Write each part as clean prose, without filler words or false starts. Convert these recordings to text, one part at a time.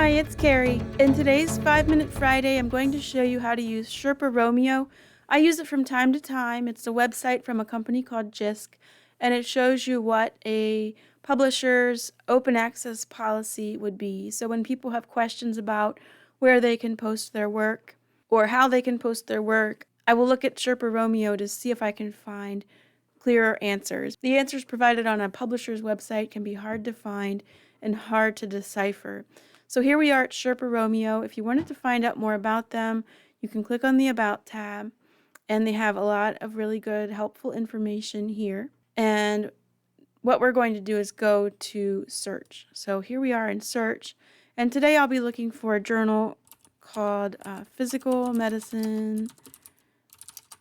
Hi, it's Carrie. In today's 5-Minute Friday, I'm going to show you how to use Sherpa Romeo. I use it from time to time. It's a website from a company called JISC, and it shows you what a publisher's open access policy would be. So when people have questions about where they can post their work or how they can post their work, I will look at Sherpa Romeo to see if I can find clearer answers. The answers provided on a publisher's website can be hard to find and hard to decipher. So here we are at Sherpa Romeo. If you wanted to find out more about them, you can click on the About tab, and they have a lot of really good, helpful information here. And what we're going to do is go to search. So here we are in search, and today I'll be looking for a journal called Physical Medicine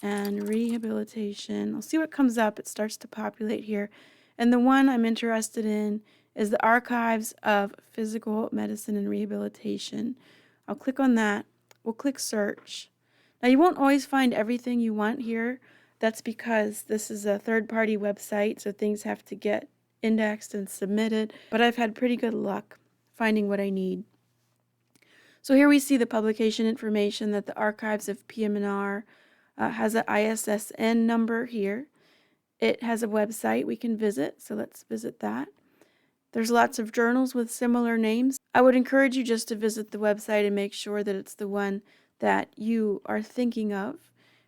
and Rehabilitation. I'll see what comes up. It starts to populate here. And the one I'm interested in is the Archives of Physical Medicine and Rehabilitation. I'll click on that. We'll click search. Now you won't always find everything you want here. That's because this is a third-party website, so things have to get indexed and submitted. But I've had pretty good luck finding what I need. So here we see the publication information that the Archives of PM&R has an ISSN number here. It has a website we can visit, so let's visit that. There's lots of journals with similar names. I would encourage you just to visit the website and make sure that it's the one that you are thinking of.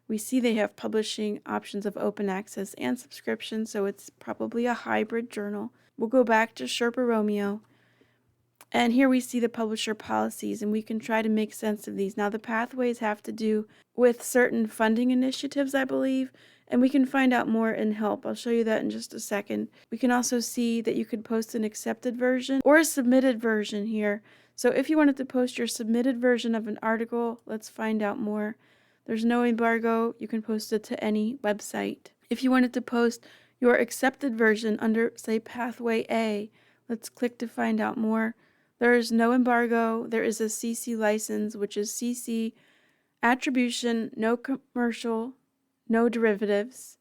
We see they have publishing options of open access and subscription, so it's probably a hybrid journal. We'll go back to Sherpa Romeo, and here we see the publisher policies, and we can try to make sense of these. Now, the pathways have to do with certain funding initiatives, I believe, and we can find out more in help. I'll show you that in just a second. We can also see that you could post an accepted version or a submitted version here. So if you wanted to post your submitted version of an article, let's find out more. There's no embargo. You can post it to any website. If you wanted to post your accepted version under, say, Pathway A, let's click to find out more. There is no embargo. There is a CC license, which is CC attribution, no commercial, no derivatives.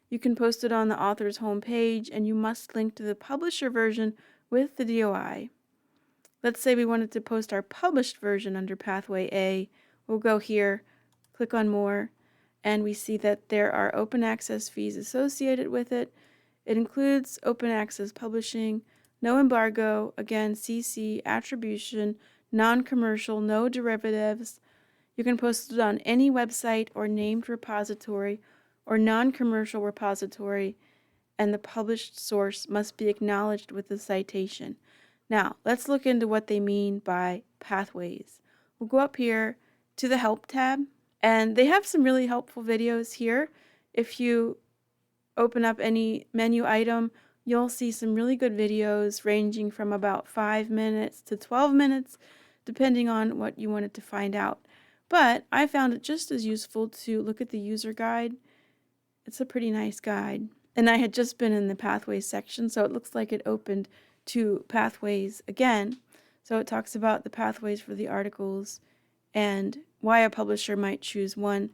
You can post it on the author's homepage, and you must link to the publisher version with the DOI. Let's say we wanted to post our published version under Pathway A. We'll go here, click on More, and we see that there are open access fees associated with it. It includes open access publishing, no embargo, again, CC, attribution, non-commercial, no derivatives. You can post it on any website or named repository or non-commercial repository, and the published source must be acknowledged with a citation. Now, let's look into what they mean by pathways. We'll go up here to the Help tab, and they have some really helpful videos here. If you open up any menu item, you'll see some really good videos ranging from about 5 minutes to 12 minutes, depending on what you wanted to find out. But I found it just as useful to look at the user guide. It's a pretty nice guide. And I had just been in the Pathways section, so it looks like it opened to Pathways again. So it talks about the pathways for the articles and why a publisher might choose one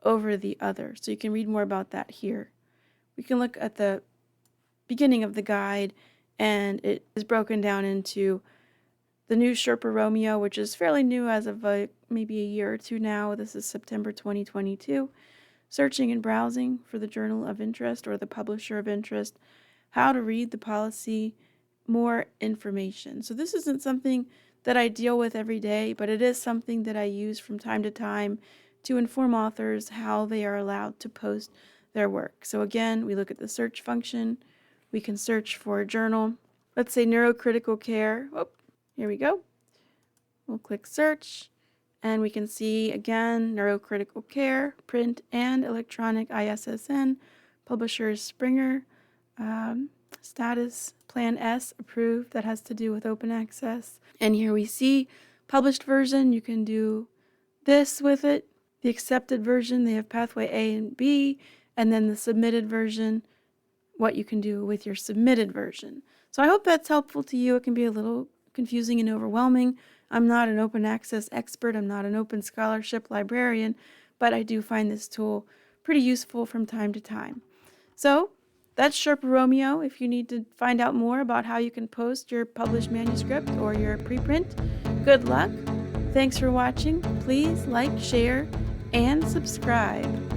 over the other. So you can read more about that here. We can look at the beginning of the guide, and it is broken down into the new Sherpa Romeo, which is fairly new as of maybe a year or two now. This is September 2022. Searching and browsing for the journal of interest or the publisher of interest. How to read the policy. More information. So this isn't something that I deal with every day, but it is something that I use from time to time to inform authors how they are allowed to post their work. So again, we look at the search function. We can search for a journal. Let's say neurocritical care. Oh, here we go. We'll click search, and we can see again neurocritical care, print and electronic ISSN, publishers Springer, status Plan S approved. That has to do with open access. And here we see published version. You can do this with it. The accepted version, they have Pathway A and B, and then the submitted version, what you can do with your submitted version. So I hope that's helpful to you. It can be a little confusing and overwhelming. I'm not an open access expert. I'm not an open scholarship librarian, but I do find this tool pretty useful from time to time. So That's Sherpa Romeo. If you need to find out more about how you can post your published manuscript or your preprint, good luck. Thanks for watching. Please like, share, and subscribe.